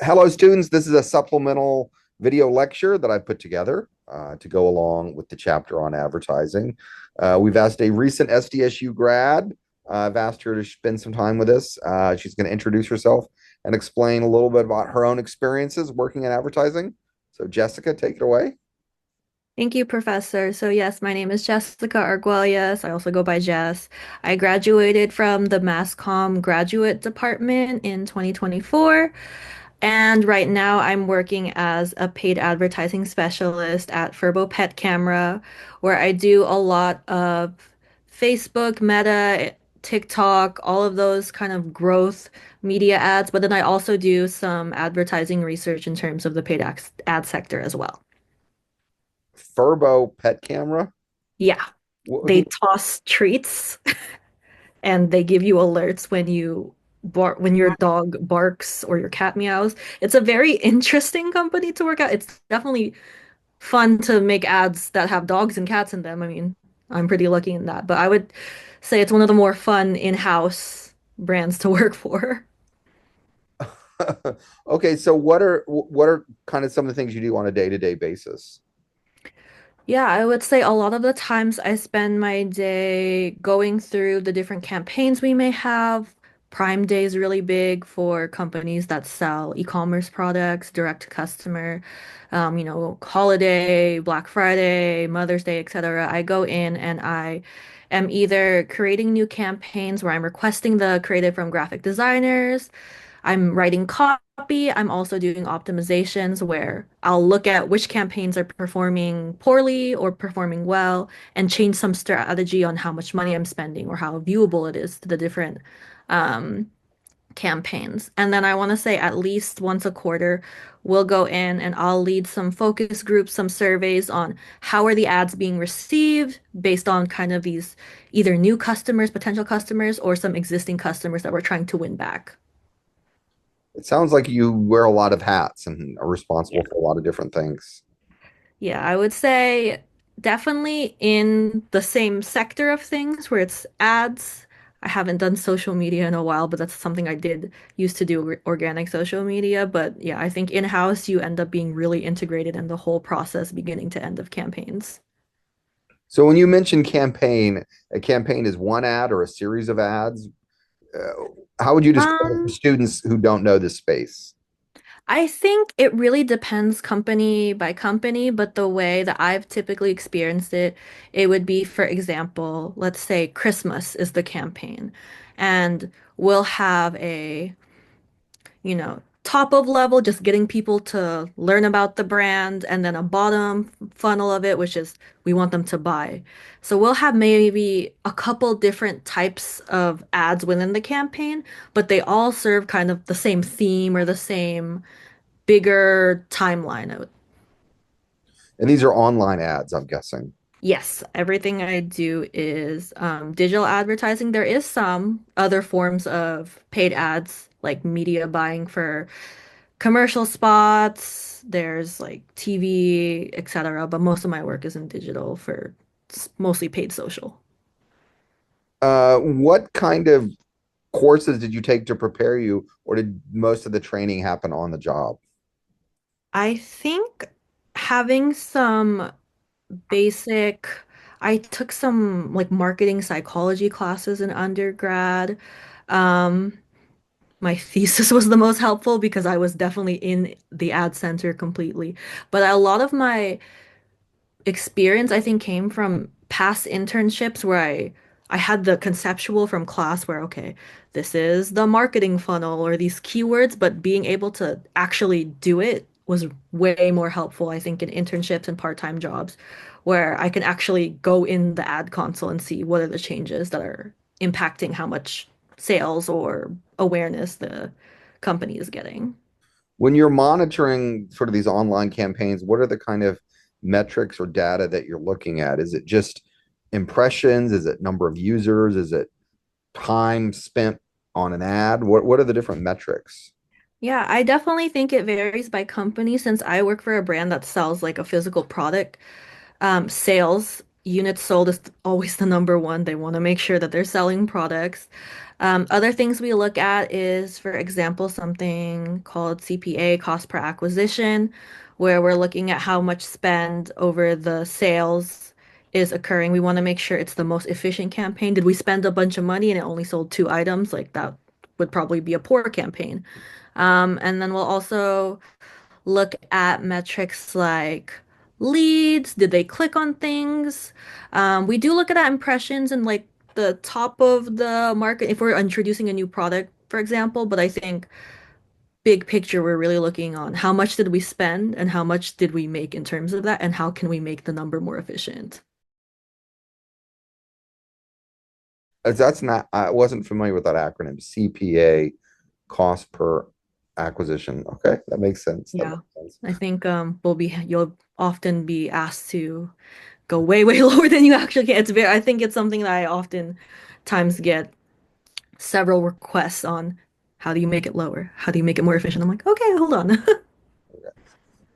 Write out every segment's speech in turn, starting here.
Hello, students. This is a supplemental video lecture that I put together to go along with the chapter on advertising. We've asked a recent SDSU grad. I've asked her to spend some time with us. She's going to introduce herself and explain a little bit about her own experiences working in advertising. So, Jessica, take it away. Thank you, Professor. So yes, my name is Jessica Arguelles. I also go by Jess. I graduated from the Mass Comm graduate department in 2024. And right now I'm working as a paid advertising specialist at Furbo Pet Camera, where I do a lot of Facebook, Meta, TikTok, all of those kind of growth media ads. But then I also do some advertising research in terms of the paid ad sector as well. Furbo pet camera. Yeah. They Who, toss treats and they give you alerts when your dog barks or your cat meows. It's a very interesting company to work at. It's definitely fun to make ads that have dogs and cats in them. I mean, I'm pretty lucky in that, but I would say it's one of the more fun in-house brands to work for. okay, so what are kind of some of the things you do on a day-to-day basis? Yeah, I would say a lot of the times I spend my day going through the different campaigns we may have. Prime Day is really big for companies that sell e-commerce products direct to customer. Holiday, Black Friday, Mother's Day, etc. I go in and I am either creating new campaigns where I'm requesting the creative from graphic designers. I'm writing copy. I'm also doing optimizations where I'll look at which campaigns are performing poorly or performing well and change some strategy on how much money I'm spending or how viewable it is to the different um, campaigns. And then I want to say at least once a quarter, we'll go in and I'll lead some focus groups, some surveys on how are the ads being received based on kind of these either new customers, potential customers, or some existing customers that we're trying to win back. It sounds like you wear a lot of hats and are Yeah. responsible for a lot of different things. Yeah, I would say definitely in the same sector of things where it's ads. I haven't done social media in a while, but that's something I did used to do organic social media. But yeah, I think in-house you end up being really integrated in the whole process, beginning to end of campaigns. So when you mention campaign, a campaign is one ad or a series of ads. Uh, how would you describe it for Um, students who don't know this space? I think it really depends company by company, but the way that I've typically experienced it, it would be, for example, let's say Christmas is the campaign, and we'll have top of level, just getting people to learn about the brand, and then a bottom funnel of it, which is we want them to buy. So we'll have maybe a couple different types of ads within the campaign, but they all serve kind of the same theme or the same bigger timeline. And these are online ads, I'm guessing. Yes, everything I do is digital advertising. There is some other forms of paid ads, like media buying for commercial spots. There's like TV, etc. But most of my work is in digital for mostly paid social. What kind of courses did you take to prepare you, or did most of the training happen on the job? I think having some basic, I took some like marketing psychology classes in undergrad. Um, my thesis was the most helpful because I was definitely in the ad center completely. But a lot of my experience, I think, came from past internships where I had the conceptual from class where, okay, this is the marketing funnel or these keywords, but being able to actually do it was way more helpful, I think, in internships and part-time jobs, where I can actually go in the ad console and see what are the changes that are impacting how much sales or awareness the company is getting. When you're monitoring sort of these online campaigns, what are the kind of metrics or data that you're looking at? Is it just impressions? Is it number of users? Is it time spent on an ad? What are the different metrics? Yeah, I definitely think it varies by company since I work for a brand that sells like a physical product. Sales units sold is always the number one. They want to make sure that they're selling products. Other things we look at is, for example, something called CPA, cost per acquisition, where we're looking at how much spend over the sales is occurring. We want to make sure it's the most efficient campaign. Did we spend a bunch of money and it only sold two items? Like that would probably be a poor campaign. And then we'll also look at metrics like leads. Did they click on things? We do look at impressions and like the top of the market if we're introducing a new product, for example. But I think big picture, we're really looking on how much did we spend and how much did we make in terms of that, and how can we make the number more efficient. That's not, I wasn't familiar with that acronym, CPA, cost per acquisition. Okay, that makes sense. That Yeah. makes sense. I think you'll often be asked to go way, way lower than you actually can. I think it's something that I often times get several requests on how do you make it lower? How do you make it more efficient? I'm like, okay, hold on.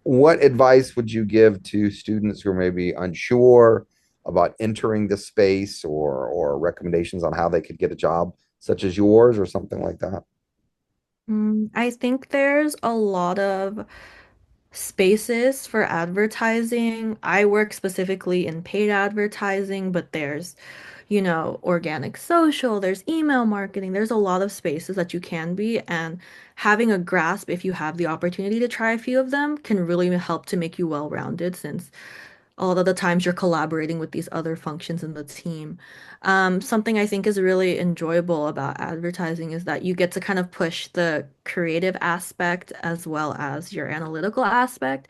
What advice would you give to students who are maybe unsure about entering the space, or recommendations on how they could get a job such as yours or something like that? I think there's a lot of spaces for advertising. I work specifically in paid advertising, but there's, organic social, there's email marketing, there's a lot of spaces that you can be, and having a grasp, if you have the opportunity to try a few of them, can really help to make you well-rounded since a lot of the times you're collaborating with these other functions in the team. Something I think is really enjoyable about advertising is that you get to kind of push the creative aspect as well as your analytical aspect.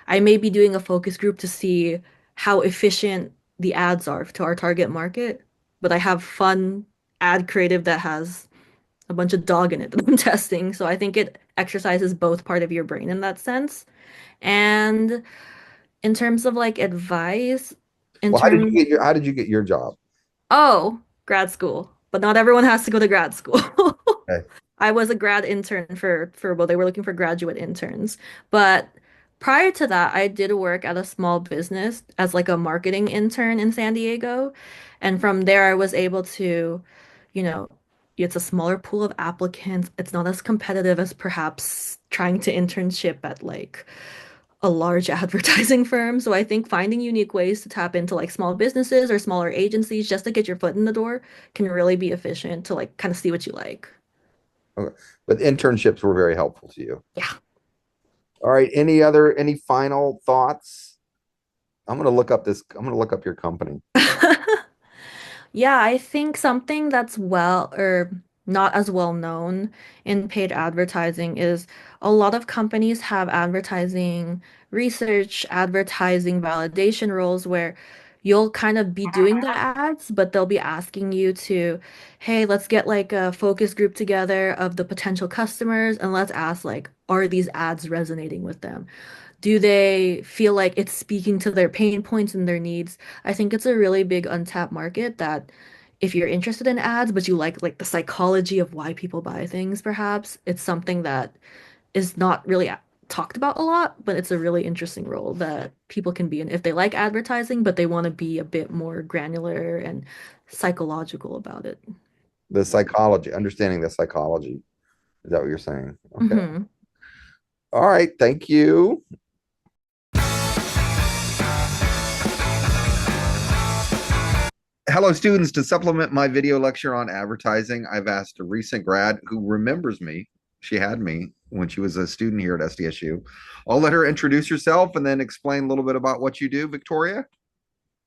I may be doing a focus group to see how efficient the ads are to our target market, but I have fun ad creative that has a bunch of dog in it that I'm testing. So I think it exercises both part of your brain in that sense. And in terms of like advice, in Well, terms, how did you get your job? oh, grad school, but not everyone has to go to grad school. Okay. I was a grad intern well, they were looking for graduate interns. But prior to that, I did work at a small business as like a marketing intern in San Diego. And from there, I was able to, you know, it's a smaller pool of applicants. It's not as competitive as perhaps trying to internship at like a large advertising firm. So I think finding unique ways to tap into like small businesses or smaller agencies just to get your foot in the door can really be efficient to like kind of see what you like. Okay. But internships were very helpful to you. Yeah. All right. Any final thoughts? I'm gonna look up your company. Yeah, I think something that's well or not as well known in paid advertising is a lot of companies have advertising research, advertising validation roles where you'll kind of be doing the ads, but they'll be asking you to, hey, let's get like a focus group together of the potential customers and let's ask like, are these ads resonating with them? Do they feel like it's speaking to their pain points and their needs? I think it's a really big untapped market that if you're interested in ads, but you like the psychology of why people buy things, perhaps, it's something that is not really talked about a lot, but it's a really interesting role that people can be in if they like advertising, but they want to be a bit more granular and psychological about it. The psychology, understanding the psychology. Is that what you're saying? Okay. Hmm. All right. Thank you. Hello, students. To supplement my video lecture on advertising, I've asked a recent grad who remembers me. She had me when she was a student here at SDSU. I'll let her introduce herself and then explain a little bit about what you do, Victoria.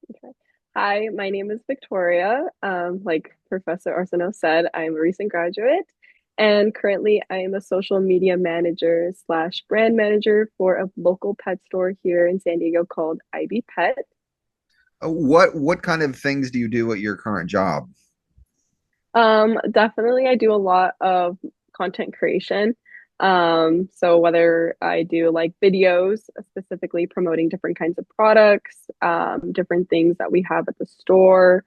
Okay. Hi, my name is Victoria. Like Professor Arsenault said, I'm a recent graduate, and currently I am a social media manager slash brand manager for a local pet store here in San Diego called IB Pet. What kind of things do you do at your current job? Definitely I do a lot of content creation. So whether I do like videos specifically promoting different kinds of products, different things that we have at the store,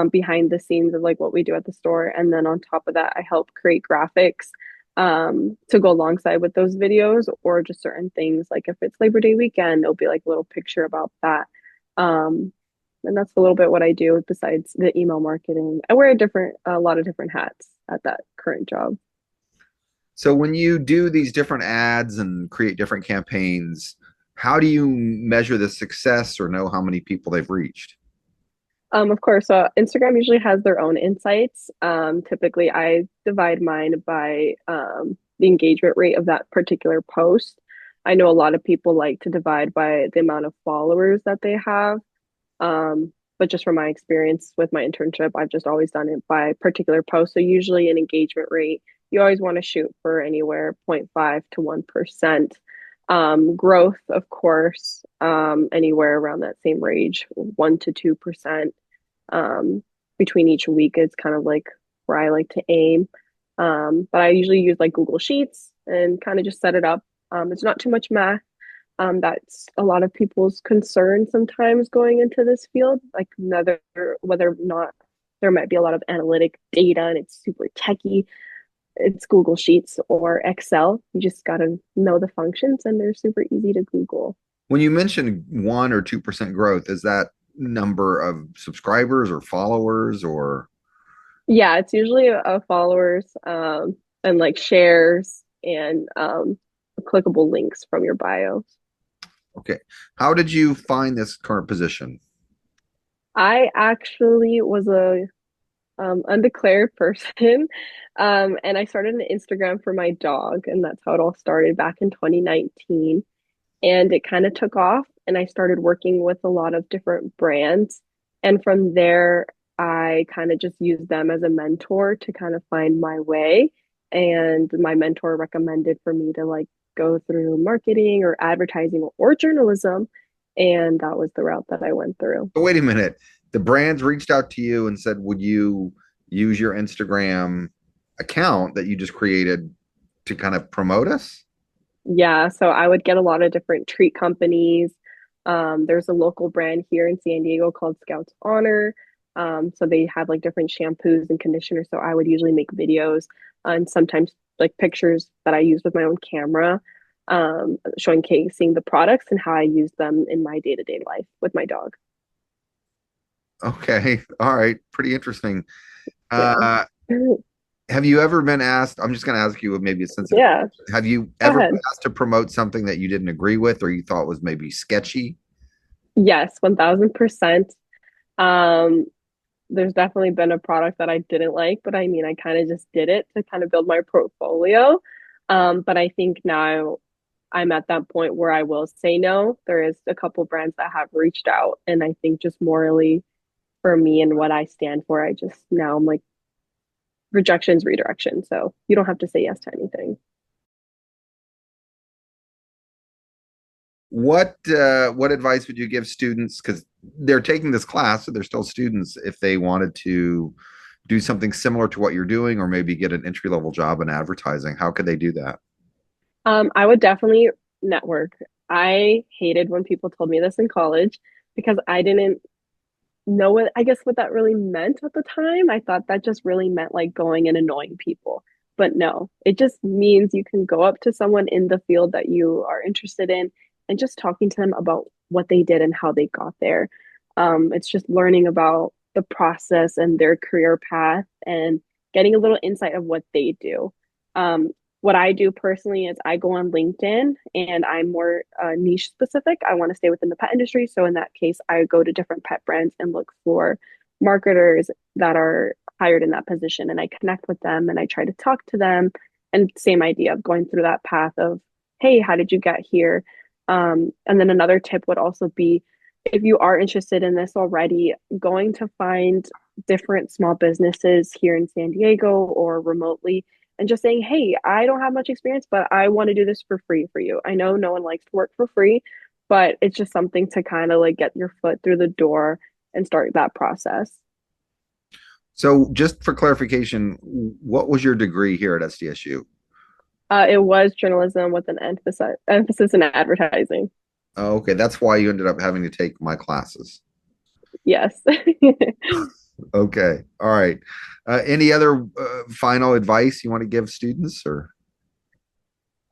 behind the scenes of like what we do at the store. And then on top of that, I help create graphics to go alongside with those videos or just certain things. Like if it's Labor Day weekend, it'll be like a little picture about that. Um, And that's a little bit what I do besides the email marketing. I wear a lot of different hats at that current job. So when you do these different ads and create different campaigns, how do you measure the success or know how many people they've reached? Of course, Instagram usually has their own insights. Typically, I divide mine by the engagement rate of that particular post. I know a lot of people like to divide by the amount of followers that they have. But just from my experience with my internship, I've just always done it by particular post. So usually an engagement rate, you always want to shoot for anywhere 0.5 to 1%. Growth, of course, anywhere around that same range, 1 to 2%. Um, Between each week is kind of like where I like to aim. But I usually use like Google Sheets and kind of just set it up. It's not too much math. That's a lot of people's concern sometimes going into this field, like whether or not there might be a lot of analytic data and it's super techy. It's Google Sheets or Excel. You just got to know the functions and they're super easy to Google. When you mention 1 or 2% growth, is that number of subscribers or followers or? Yeah, it's usually followers and like shares and clickable links from your bios. Okay. How did you find this current position? I actually was a undeclared person. And I started an Instagram for my dog, and that's how it all started back in 2019. And it kind of took off, and I started working with a lot of different brands. And from there, I kind of just used them as a mentor to kind of find my way. And my mentor recommended for me to like go through marketing or advertising or journalism. And that was the route that I went through. Oh, wait a minute. The brands reached out to you and said, would you use your Instagram account that you just created to kind of promote us? Yeah, so I would get a lot of different treat companies. There's a local brand here in San Diego called Scouts Honor. So they have like different shampoos and conditioners. So I would usually make videos and sometimes like pictures that I use with my own camera, showcasing the products and how I use them in my day-to-day life with my dog. Okay. All right. Pretty interesting. Yeah. Uh, have you ever been asked? I'm just going to ask you maybe a sensitive. Yeah, Have you go ever been ahead. asked to promote something that you didn't agree with or you thought was maybe sketchy? Yes, 1000%. Um, there's definitely been a product that I didn't like, but I mean, I kind of just did it to kind of build my portfolio. But I think now I'm at that point where I will say no. There is a couple brands that have reached out, and I think just morally for me and what I stand for, I just now I'm like rejection's redirection. So you don't have to say yes to anything. What advice would you give students because they're taking this class, so they're still students, if they wanted to do something similar to what you're doing or maybe get an entry level job in advertising? How could they do that? I would definitely network. I hated when people told me this in college because I didn't know what I guess what that really meant at the time. I thought that just really meant like going and annoying people. But no, it just means you can go up to someone in the field that you are interested in and just talking to them about what they did and how they got there. It's just learning about the process and their career path and getting a little insight of what they do. Um, what I do personally is I go on LinkedIn and I'm more niche specific. I want to stay within the pet industry. So in that case, I go to different pet brands and look for marketers that are hired in that position. And I connect with them and I try to talk to them. And same idea of going through that path of, hey, how did you get here? And then another tip would also be if you are interested in this already, going to find different small businesses here in San Diego or remotely and just saying, hey, I don't have much experience, but I want to do this for free for you. I know no one likes to work for free, but it's just something to kind of like get your foot through the door and start that process. So, just for clarification, what was your degree here at SDSU? It was journalism with an emphasis in advertising. Oh, okay, that's why you ended up having to take my classes. Yes. Okay, all right. Any other final advice you want to give students or?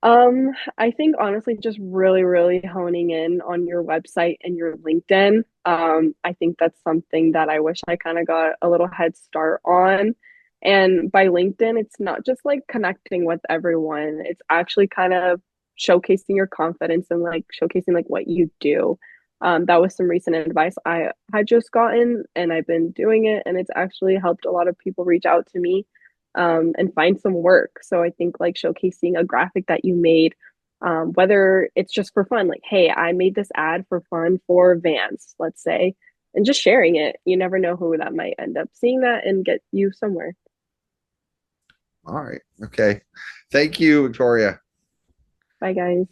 I think honestly, just really, really honing in on your website and your LinkedIn. I think that's something that I wish I kind of got a little head start on. And by LinkedIn, it's not just like connecting with everyone, it's actually kind of showcasing your confidence and like showcasing like what you do. That was some recent advice I had just gotten, and I've been doing it, and it's actually helped a lot of people reach out to me and find some work. So I think like showcasing a graphic that you made, whether it's just for fun, like, hey, I made this ad for fun for Vans, let's say, and just sharing it. You never know who that might end up seeing that and get you somewhere. All right. Okay. Thank you, Victoria. Bye, guys.